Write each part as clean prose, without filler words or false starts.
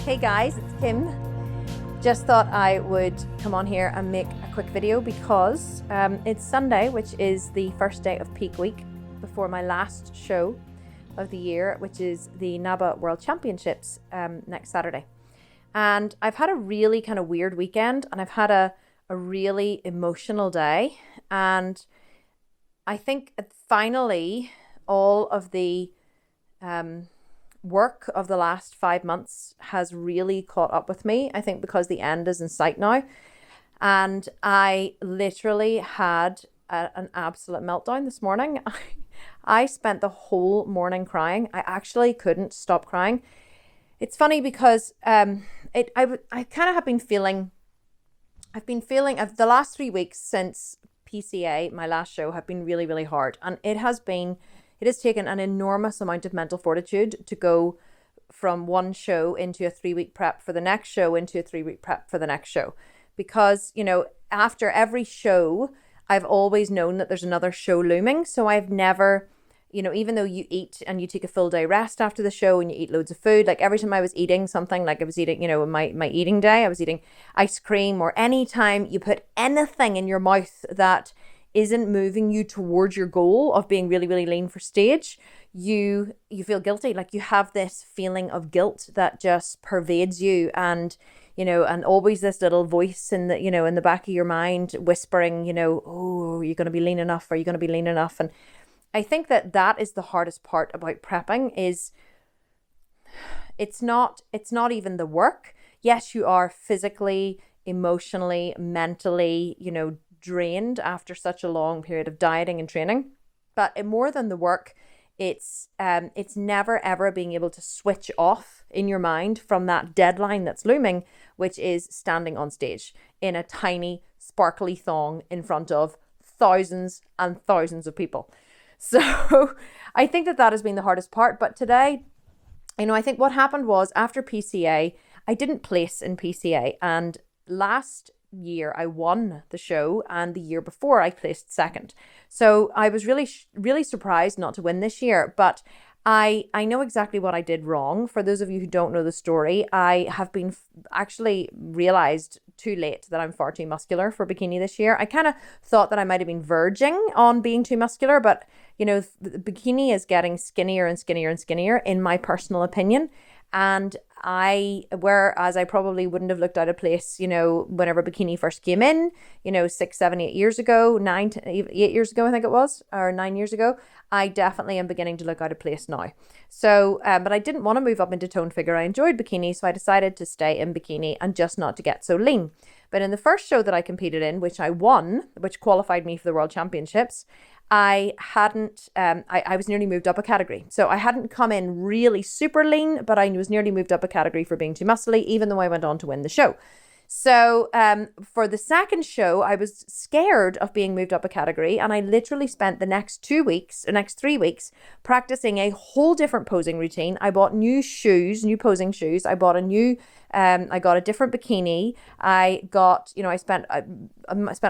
Hey guys, it's Kim. Just thought I would come on here and make a quick video because it's Sunday, which is the first day of peak week before my last show of the year, which is the NABBA World Championships next Saturday. And I've had a really kind of weird weekend, and I've had a really emotional day. And I think finally all of the work of the last 5 months has really caught up with me. I think because the end is in sight now. And I literally had an absolute meltdown this morning. I spent the whole morning crying. I actually couldn't stop crying. It's funny because I kind of have been feeling, the last 3 weeks since PCA, my last show, have been really, really hard. And it has taken an enormous amount of mental fortitude to go from one show into a 3-week prep for the next show into a 3-week prep for the next show. Because, after every show, I've always known that there's another show looming. So I've never, even though you eat and you take a full day rest after the show and you eat loads of food, like every time I was eating something, like I was eating, my eating day, I was eating ice cream, or any time you put anything in your mouth that isn't moving you towards your goal of being really, really lean for stage, you feel guilty. Like you have this feeling of guilt that just pervades you, and always this little voice in the back of your mind whispering, oh, are you going to be lean enough? Are you going to be lean enough? And I think that is the hardest part about prepping. Is it's not even the work. Yes, you are physically, emotionally, mentally, drained after such a long period of dieting and training, but more than the work, it's never ever being able to switch off in your mind from that deadline that's looming, which is standing on stage in a tiny sparkly thong in front of thousands and thousands of people. So I think that has been the hardest part. But today, I think what happened was, after PCA, I didn't place in PCA, and last year I won the show, and the year before I placed second. So I was really, really surprised not to win this year, but I know exactly what I did wrong. For those of you who don't know the story, I have been actually realized too late that I'm far too muscular for bikini this year. I kind of thought that I might have been verging on being too muscular, but the bikini is getting skinnier and skinnier and skinnier, in my personal opinion. And whereas I probably wouldn't have looked out of place, whenever bikini first came in, 6, 7, 8 years ago, 8 years ago, I think it was, or 9 years ago, I definitely am beginning to look out of place now. So, but I didn't want to move up into toned figure. I enjoyed bikini, so I decided to stay in bikini and just not to get so lean. But in the first show that I competed in, which I won, which qualified me for the World Championships, I hadn't, I was nearly moved up a category. So I hadn't come in really super lean, but I was nearly moved up a category for being too muscly, even though I went on to win the show. So for the second show, I was scared of being moved up a category, and I literally spent the next 3 weeks practicing a whole different posing routine. I bought new posing shoes. I bought I got a different bikini. I spent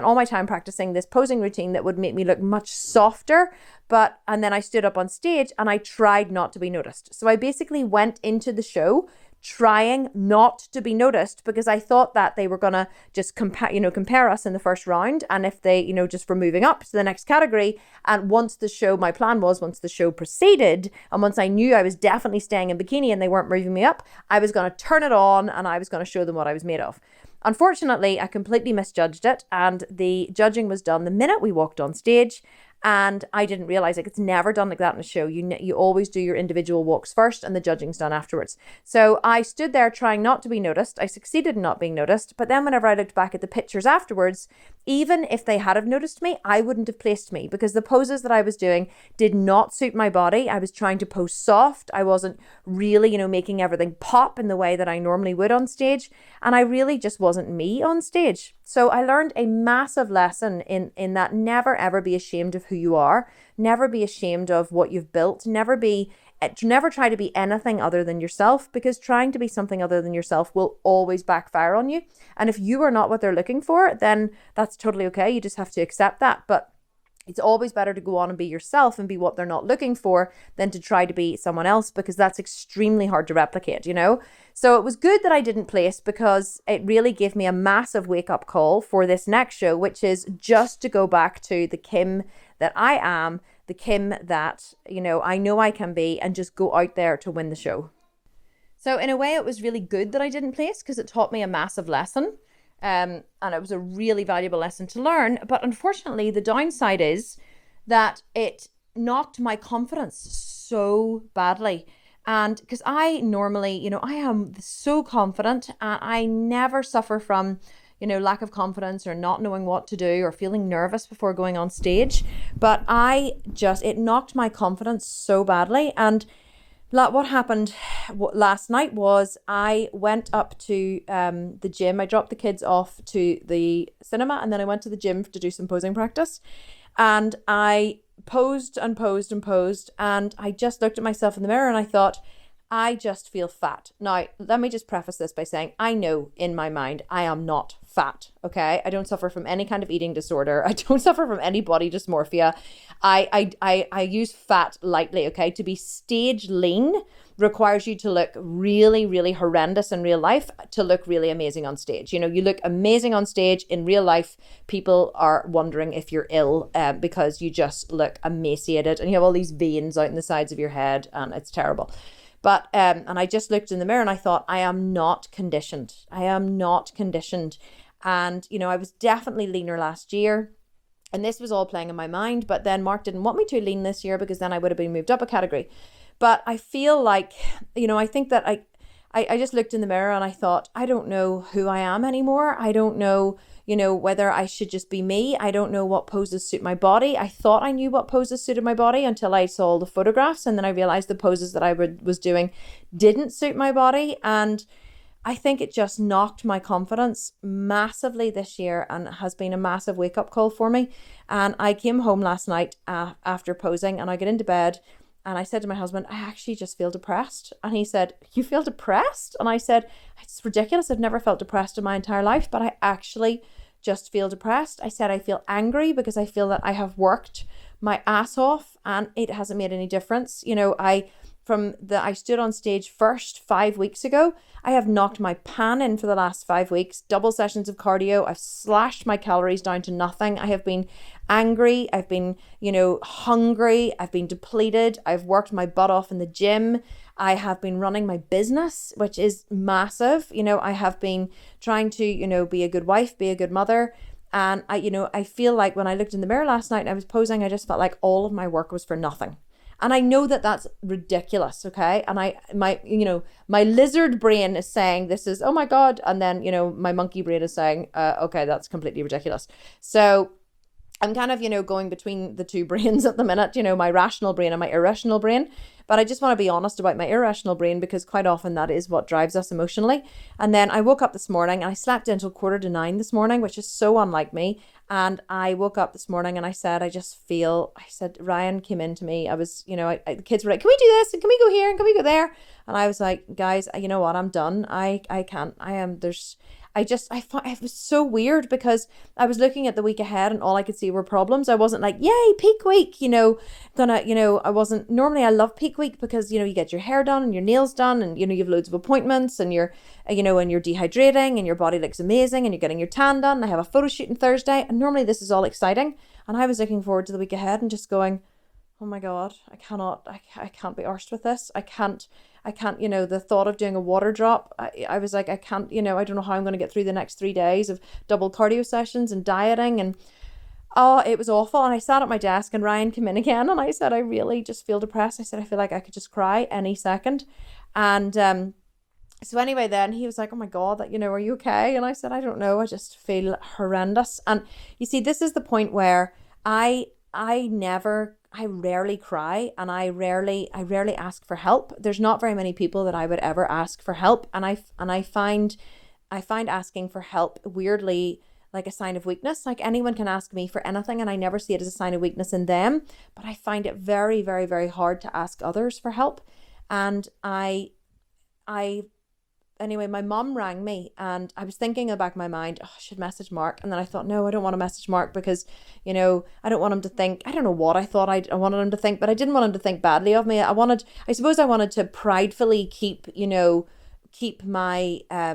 all my time practicing this posing routine that would make me look much softer. And then I stood up on stage and I tried not to be noticed. So I basically went into the show trying not to be noticed, because I thought that they were gonna just compare us in the first round, and if they just were moving up to the next category, and once the show proceeded, and once I knew I was definitely staying in bikini and they weren't moving me up, I was gonna turn it on and I was gonna show them what I was made of. Unfortunately, I completely misjudged it, and the judging was done the minute we walked on stage. And I didn't realize, it's never done like that in a show. You always do your individual walks first and the judging's done afterwards. So I stood there trying not to be noticed. I succeeded in not being noticed. But then whenever I looked back at the pictures afterwards, even if they had have noticed me, I wouldn't have placed me, because the poses that I was doing did not suit my body. I was trying to pose soft. I wasn't really, making everything pop in the way that I normally would on stage. And I really just wasn't me on stage. So I learned a massive lesson in that never ever be ashamed of who you are. Never be ashamed of what you've built. Never try to be anything other than yourself, because trying to be something other than yourself will always backfire on you. And if you are not what they're looking for, then that's totally okay. You just have to accept that. But It's always better to go on and be yourself and be what they're not looking for than to try to be someone else, because that's extremely hard to replicate, you know? So it was good that I didn't place, because it really gave me a massive wake up call for this next show, which is just to go back to the Kim that I am, the Kim that, you know I can be, and just go out there to win the show. So in a way, it was really good that I didn't place, because it taught me a massive lesson. And it was a really valuable lesson to learn. But unfortunately, the downside is that it knocked my confidence so badly. And because I normally, you know, I am so confident, and I never suffer from, you know, lack of confidence or not knowing what to do or feeling nervous before going on stage. But it knocked my confidence so badly. And what happened last night was I went up to the gym. I dropped the kids off to the cinema, and then I went to the gym to do some posing practice. And I posed and posed and posed, and I just looked at myself in the mirror and I thought, I just feel fat. Now, let me just preface this by saying, I know in my mind I am not fat, okay? I don't suffer from any kind of eating disorder. I don't suffer from any body dysmorphia. I use fat lightly, okay? To be stage lean requires you to look really, really horrendous in real life to look really amazing on stage. You know, you look amazing on stage. In real life, people are wondering if you're ill because you just look emaciated and you have all these veins out in the sides of your head, and it's terrible. But, and I just looked in the mirror and I thought, I am not conditioned. I am not conditioned. And, you know, I was definitely leaner last year, and this was all playing in my mind. But then Mark didn't want me to lean this year, because then I would have been moved up a category. But I feel like, you know, I think that I just looked in the mirror and I thought, I don't know who I am anymore. I don't know, you know, whether I should just be me. I don't know what poses suit my body. I thought I knew what poses suited my body until I saw the photographs, and then I realized the poses that I was doing didn't suit my body. And I think it just knocked my confidence massively this year, and has been a massive wake-up call for me. And I came home last night after posing, and I get into bed, and I said to my husband, I actually just feel depressed. And he said, you feel depressed? And I said, it's ridiculous. I've never felt depressed in my entire life, but I actually just feel depressed. I said, I feel angry because I feel that I have worked my ass off and it hasn't made any difference. You know, I stood on stage first 5 weeks ago. I have knocked my pan in for the last 5 weeks, double sessions of cardio. I've slashed my calories down to nothing. I have been angry. I've been, you know, hungry. I've been depleted. I've worked my butt off in the gym. I have been running my business, which is massive. You know, I have been trying to, you know, be a good wife, be a good mother. And I feel like when I looked in the mirror last night and I was posing, I just felt like all of my work was for nothing. And I know that that's ridiculous, okay? And my lizard brain is saying this is, oh my God. And then, you know, my monkey brain is saying, okay, that's completely ridiculous. So I'm kind of, you know, going between the two brains at the minute, you know, my rational brain and my irrational brain. But I just want to be honest about my irrational brain, because quite often that is what drives us emotionally. And then I woke up this morning and I slept until 8:45 this morning, which is so unlike me. And I woke up this morning and I said, Ryan came in to me. I was, you know, the kids were like, can we do this? And can we go here? And can we go there? And I was like, guys, you know what? I'm done. I can't. It was so weird, because I was looking at the week ahead and all I could see were problems. I wasn't like, yay, peak week, you know, normally I love peak week because, you know, you get your hair done and your nails done and, you know, you have loads of appointments and you're dehydrating and your body looks amazing and you're getting your tan done. I have a photo shoot on Thursday, and normally this is all exciting. And I was looking forward to the week ahead and just going, oh my God, I can't be arsed with this. I can't, you know, the thought of doing a water drop, I was like, I can't, you know, I don't know how I'm going to get through the next 3 days of double cardio sessions and dieting. And oh, it was awful. And I sat at my desk and Ryan came in again and I said, I really just feel depressed. I said, I feel like I could just cry any second. And so anyway, then he was like, oh my God, that, you know, are you okay? And I said, I don't know. I just feel horrendous. And you see, this is the point where I rarely cry, and I rarely ask for help. There's not very many people that I would ever ask for help. And I find asking for help weirdly like a sign of weakness. Like anyone can ask me for anything and I never see it as a sign of weakness in them. But I find it very, very, very hard to ask others for help. And I anyway, my mum rang me, and I was thinking in the back of my mind, oh, I should message Mark. And then I thought, no, I don't want to message Mark because, I don't want him to think, I don't know what I thought I wanted him to think, but I didn't want him to think badly of me. I suppose I wanted to pridefully keep my, I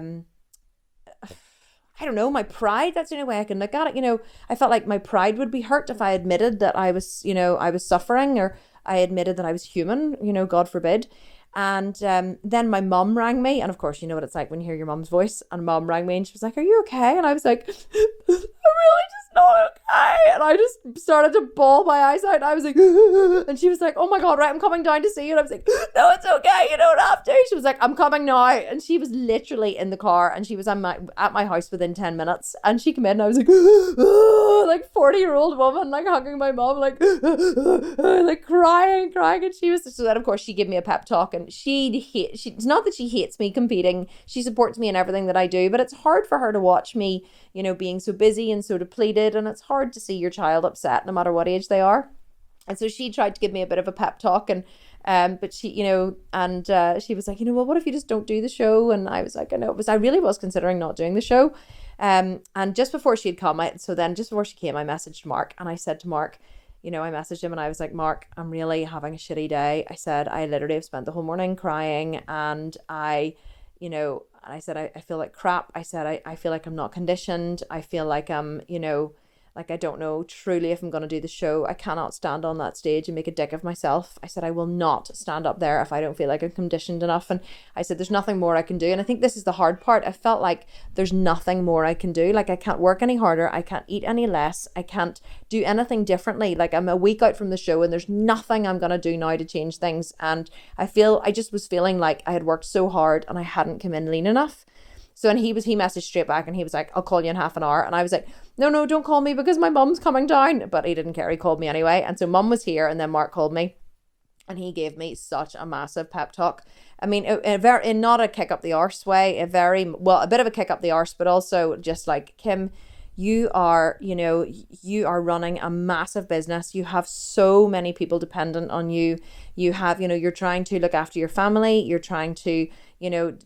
don't know, my pride. That's the only way I can look at it. I felt like my pride would be hurt if I admitted that I was suffering, or I admitted that I was human, God forbid. And then my mum rang me, and of course, you know what it's like when you hear your mum's voice. And mum rang me, and she was like, "Are you okay?" And I was like, "I'm really just not okay." And I just started to bawl my eyes out. I was like, and she was like, "Oh my God, right, I'm coming down to see you." And I was like, "No, it's okay, you don't have to." She was like, "I'm coming now." And she was literally in the car, and she was at my house within 10 minutes. And she came in, and I was like, like 40-year-old woman, like hugging my mum, like like crying. And she was, so then of course she gave me a pep talk. And it's not that she hates me competing. She supports me in everything that I do, but it's hard for her to watch me, being so busy and so depleted. And it's hard to see your child upset no matter what age they are. And so she tried to give me a bit of a pep talk, and but she, she was like, well, what if you just don't do the show? And I was like, I really was considering not doing the show. And just before she had come, just before she came, I messaged Mark, and I said to Mark, I messaged him, and I was like, "Mark, I'm really having a shitty day." I said, "I literally have spent the whole morning crying, and I said, I feel like crap. I said, I feel like I'm not conditioned. I feel like I'm, like I don't know truly if I'm going to do the show. I cannot stand on that stage and make a dick of myself." I said, "I will not stand up there if I don't feel like I'm conditioned enough." And I said, "There's nothing more I can do." And I think this is the hard part. I felt like there's nothing more I can do. Like I can't work any harder. I can't eat any less. I can't do anything differently. Like I'm a week out from the show, and there's nothing I'm going to do now to change things. And I just was feeling like I had worked so hard and I hadn't come in lean enough. So, and he messaged straight back, and he was like, "I'll call you in half an hour." And I was like, no, don't call me because my mum's coming down. But he didn't care. He called me anyway. And so mum was here, and then Mark called me, and he gave me such a massive pep talk. I mean, in not a kick up the arse way, a bit of a kick up the arse, but also just like, "Kim, you are running a massive business. You have so many people dependent on you. You have, you're trying to look after your family. You're trying to,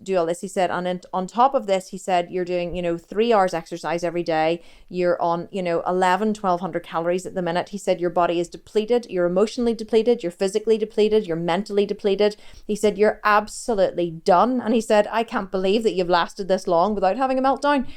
do all this." He said, and on top of this, he said, "You're doing, 3 hours exercise every day. You're on, 1,200 calories at the minute." He said, "Your body is depleted. You're emotionally depleted. You're physically depleted. You're mentally depleted." He said, "You're absolutely done." And he said, "I can't believe that you've lasted this long without having a meltdown."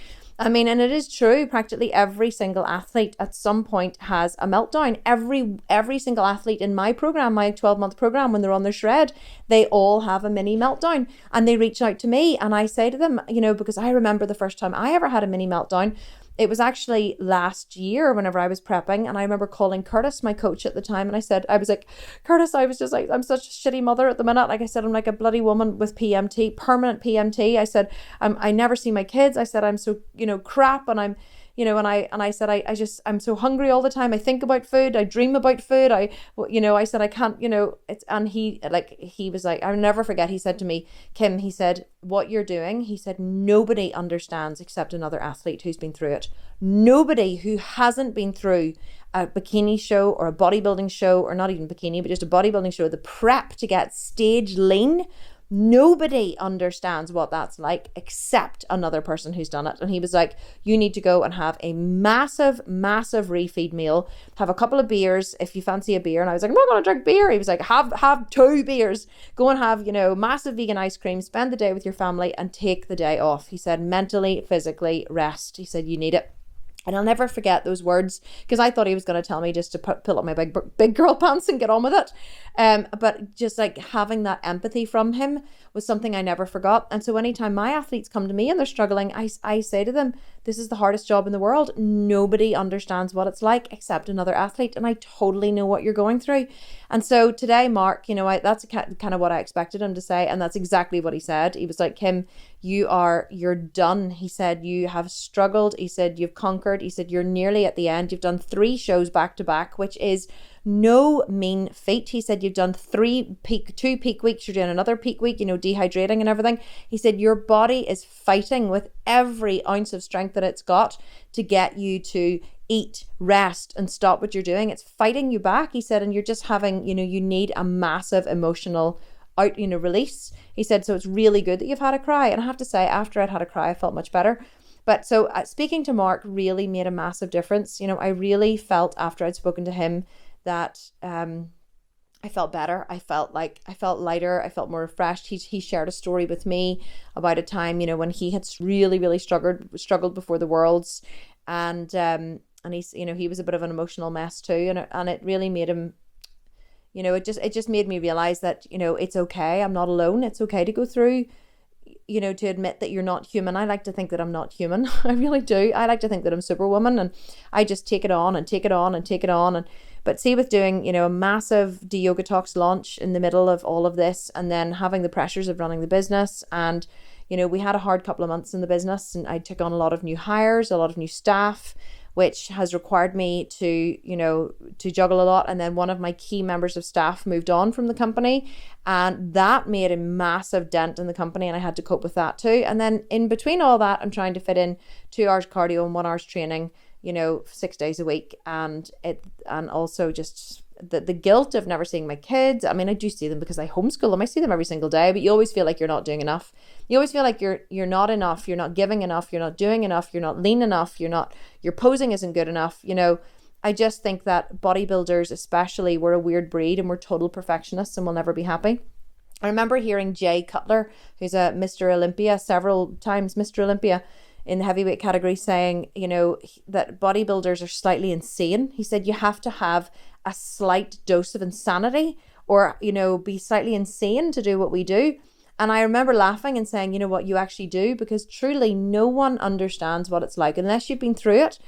I mean, and it is true, practically every single athlete at some point has a meltdown. Every single athlete in my program, my 12-month program, when they're on their shred, they all have a mini meltdown, and they reach out to me, and I say to them, because I remember the first time I ever had a mini meltdown, it was actually last year whenever I was prepping, and I remember calling Curtis, my coach at the time, and I was like, "Curtis, I was just like, I'm such a shitty mother at the minute. Like I said, I'm like a bloody woman with PMT, permanent PMT. I said, I never see my kids. I said, I'm so, crap, and I'm, and I said, I'm so hungry all the time. I think about food. I dream about food. I said, I can't, and he was like, I'll never forget. He said to me, "Kim," he said, "what you're doing," he said, "nobody understands except another athlete who's been through it. Nobody who hasn't been through a bikini show or a bodybuilding show, or not even bikini, but just a bodybuilding show, the prep to get stage lean. Nobody understands what that's like except another person who's done it." And he was like, "You need to go and have a massive, massive refeed meal. Have a couple of beers if you fancy a beer." And I was like, "I'm not going to drink beer." He was like, have 2 beers. Go and have, massive vegan ice cream. Spend the day with your family and take the day off." He said, "Mentally, physically, rest." He said, "You need it." And I'll never forget those words, because I thought he was going to tell me just to pull up my big girl pants and get on with it. But just like having that empathy from him was something I never forgot. And so anytime my athletes come to me and they're struggling, I say to them, "This is the hardest job in the world. Nobody understands what it's like except another athlete. And I totally know what you're going through." And so today, Mark, that's kind of what I expected him to say. And that's exactly what he said. He was like, "Kim, you're done." He said, "You have struggled." He said, "You've conquered." He said, "You're nearly at the end. You've done 3 shows back to back, which is no mean feat." He said, "You've done 2 peak weeks. You're doing another peak week, dehydrating and everything." He said, "Your body is fighting with every ounce of strength that it's got to get you to eat, rest, and stop what you're doing. It's fighting you back." He said, "And you're just having, you need a massive emotional out, release. He said, so it's really good that you've had a cry. And I have to say, after I'd had a cry, I felt much better. But so speaking to Mark really made a massive difference. I really felt after I'd spoken to him that I felt better. I felt lighter. I felt more refreshed. He shared a story with me about a time, when he had really, really struggled before the Worlds, and he's, he was a bit of an emotional mess too, and it really made him, it just made me realize that, it's okay. I'm not alone. It's okay to go through, to admit that you're not human. I like to think that I'm not human. I really do. I like to think that I'm Superwoman, and I just take it on and take it on and take it on. But see, with doing, a massive De-Yoga Talks launch in the middle of all of this, and then having the pressures of running the business, and, we had a hard couple of months in the business, and I took on a lot of new hires, a lot of new staff, which has required me to, to juggle a lot. And then one of my key members of staff moved on from the company, and that made a massive dent in the company, and I had to cope with that too. And then in between all that, I'm trying to fit in 2 hours cardio and 1 hour's training, 6 days a week, and also just the guilt of never seeing my kids. I mean, I do see them because I homeschool them. I see them every single day, but you always feel like you're not doing enough. You always feel like you're not enough. You're not giving enough. You're not doing enough. You're not lean enough. Your posing isn't good enough. I just think that bodybuilders, especially, we're a weird breed, and we're total perfectionists, and we'll never be happy. I remember hearing Jay Cutler, who's a Mr. Olympia, several times Mr. Olympia, in the heavyweight category, saying, that bodybuilders are slightly insane. He said you have to have a slight dose of insanity, or, be slightly insane to do what we do. And I remember laughing and saying, what, you actually do, because truly no one understands what it's like unless you've been through it.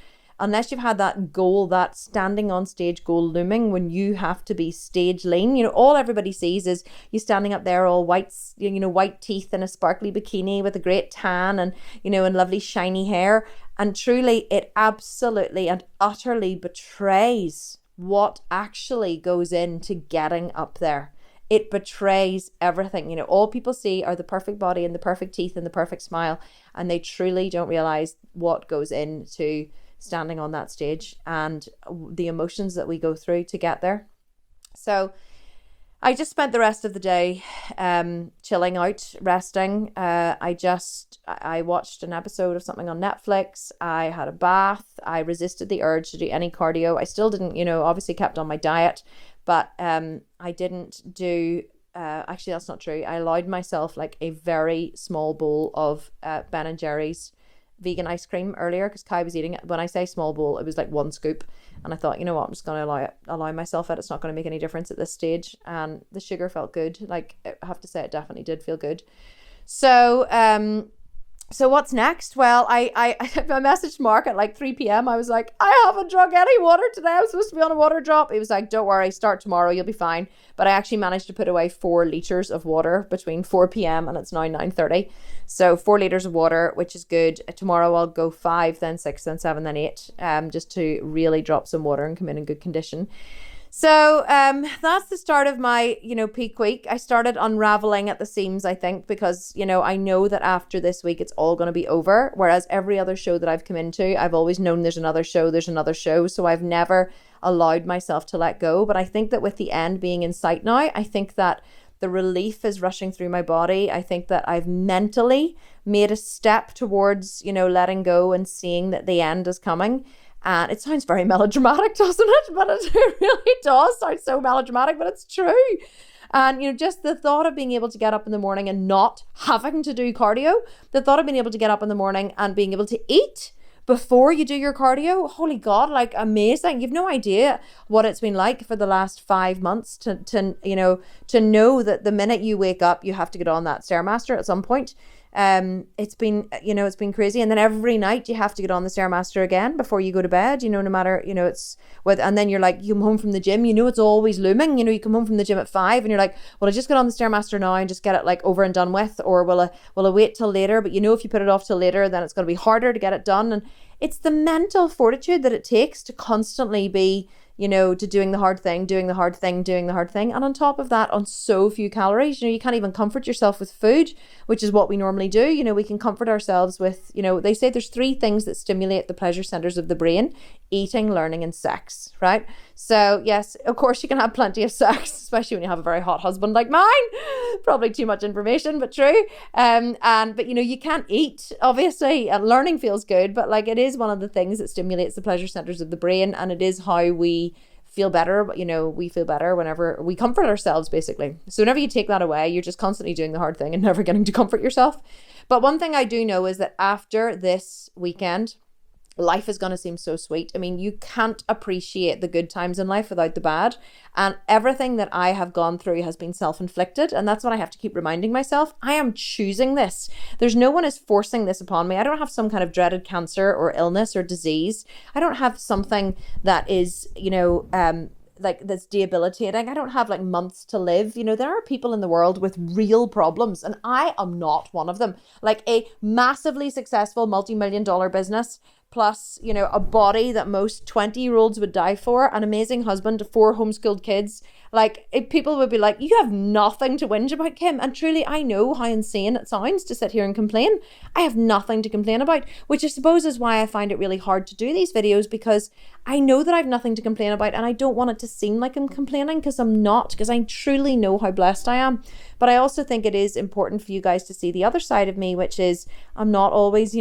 Unless you've had that goal, that standing on stage goal looming, when you have to be stage lean. All everybody sees is you standing up there all white, white teeth and a sparkly bikini with a great tan and, and lovely shiny hair. And truly, it absolutely and utterly betrays what actually goes into getting up there. It betrays everything. All people see are the perfect body and the perfect teeth and the perfect smile. And they truly don't realize what goes into standing on that stage and the emotions that we go through to get there. So I just spent the rest of the day chilling out, resting. I watched an episode of something on Netflix. I had a bath. I resisted the urge to do any cardio. I still didn't, obviously kept on my diet, but I didn't do, actually that's not true. I allowed myself like a very small bowl of Ben and Jerry's vegan ice cream earlier, because Kai was eating it. When I say small bowl, it was like 1 scoop, and I thought, you know what, I'm just going to allow myself it. It's not going to make any difference at this stage. And the sugar felt good. Like, I have to say, it definitely did feel good. So what's next? Well, I messaged Mark at like 3 p.m. I was like, I haven't drunk any water today. I was supposed to be on a water drop. He was like, don't worry, start tomorrow, you'll be fine. But I actually managed to put away 4 litres of water between 4 p.m. and it's now 9:30. So 4 litres of water, which is good. Tomorrow I'll go 5, then 6, then 7, then 8, just to really drop some water and come in good condition. So that's the start of my, peak week. I started unraveling at the seams, I think, because, I know that after this week, it's all going to be over. Whereas every other show that I've come into, I've always known there's another show. So I've never allowed myself to let go. But I think that with the end being in sight now, I think that the relief is rushing through my body. I think that I've mentally made a step towards, letting go and seeing that the end is coming. And it sounds very melodramatic, doesn't it? But it really does sound so melodramatic, but it's true. And, just the thought of being able to get up in the morning and not having to do cardio, the thought of being able to get up in the morning and being able to eat before you do your cardio, holy God, like amazing. You've no idea what it's been like for the last 5 months to know that the minute you wake up, you have to get on that Stairmaster at some point. It's been crazy. And then every night you have to get on the Stairmaster again before you go to bed, no matter, it's with, and then you're like, you come home from the gym, it's always looming, you come home from the gym at 5 and you're like, well, I just get on the Stairmaster now and just get it like over and done with, or will I wait till later? But if you put it off till later, then it's going to be harder to get it done. And it's the mental fortitude that it takes to constantly be, to doing the hard thing. And on top of that, on so few calories, you can't even comfort yourself with food, which is what we normally do. We can comfort ourselves with, they say there's 3 things that stimulate the pleasure centers of the brain: eating, learning, and sex, right? So yes, of course you can have plenty of sex, especially when you have a very hot husband like mine. Probably too much information, but true. But you can't eat, obviously, and learning feels good, but like it is one of the things that stimulates the pleasure centers of the brain, and it is how we feel better. We feel better whenever we comfort ourselves, basically. So whenever you take that away, you're just constantly doing the hard thing and never getting to comfort yourself. But one thing I do know is that after this weekend, life is going to seem so sweet. I mean, you can't appreciate the good times in life without the bad. And everything that I have gone through has been self-inflicted. And that's what I have to keep reminding myself. I am choosing this. There's no one is forcing this upon me. I don't have some kind of dreaded cancer or illness or disease. I don't have something that is, like that's debilitating. I don't have like months to live. There are people in the world with real problems, and I am not one of them. Like a massively successful multi-million-dollar business, plus, a body that most 20-year-olds would die for, an amazing husband, 4 homeschooled kids. Like, people would be like, you have nothing to whinge about, Kim. And truly, I know how insane it sounds to sit here and complain. I have nothing to complain about, which I suppose is why I find it really hard to do these videos, because I know that I have nothing to complain about, and I don't want it to seem like I'm complaining, because I'm not, because I truly know how blessed I am. But I also think it is important for you guys to see the other side of me, which is I'm not always,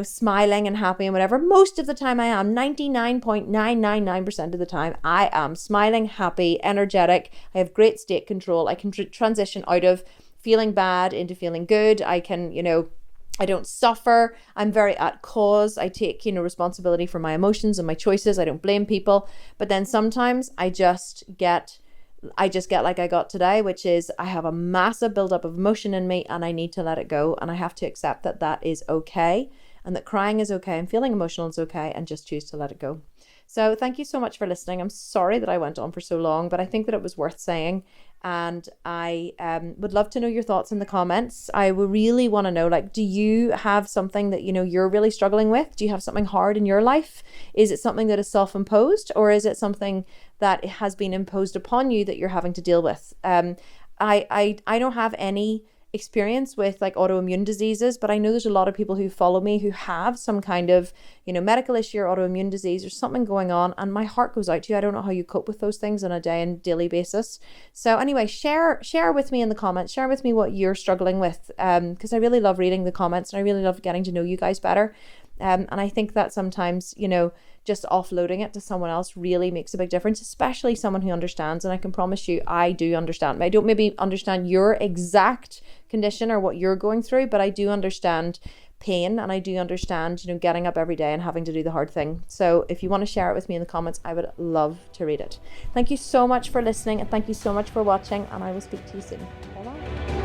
smiling and happy and whatever. Most of the time I am. 99.999% of the time I am smiling, happy, energetic. I have great state control. I can transition out of feeling bad into feeling good. I can, I don't suffer. I'm very at cause. I take, responsibility for my emotions and my choices. I don't blame people. But then sometimes I just get like I got today, which is I have a massive buildup of emotion in me, and I need to let it go. And I have to accept that that is okay, and that crying is okay, and feeling emotional is okay, and just choose to let it go. So thank you so much for listening. I'm sorry that I went on for so long, but I think that it was worth saying. And I would love to know your thoughts in the comments. I would really want to know, like, do you have something that, you're really struggling with? Do you have something hard in your life? Is it something that is self-imposed, or is it something that has been imposed upon you that you're having to deal with? I don't have any experience with like autoimmune diseases, but I know there's a lot of people who follow me who have some kind of, medical issue or autoimmune disease or something going on, and my heart goes out to you. I don't know how you cope with those things on a day and daily basis. So anyway, share with me in the comments, share with me what you're struggling with, because I really love reading the comments, and I really love getting to know you guys better. And I think that sometimes, just offloading it to someone else really makes a big difference, especially someone who understands. And I can promise you, I do understand. I don't maybe understand your exact condition or what you're going through, but I do understand pain, and I do understand, getting up every day and having to do the hard thing. So if you want to share it with me in the comments, I would love to read it. Thank you so much for listening, and thank you so much for watching, and I will speak to you soon. Bye-bye.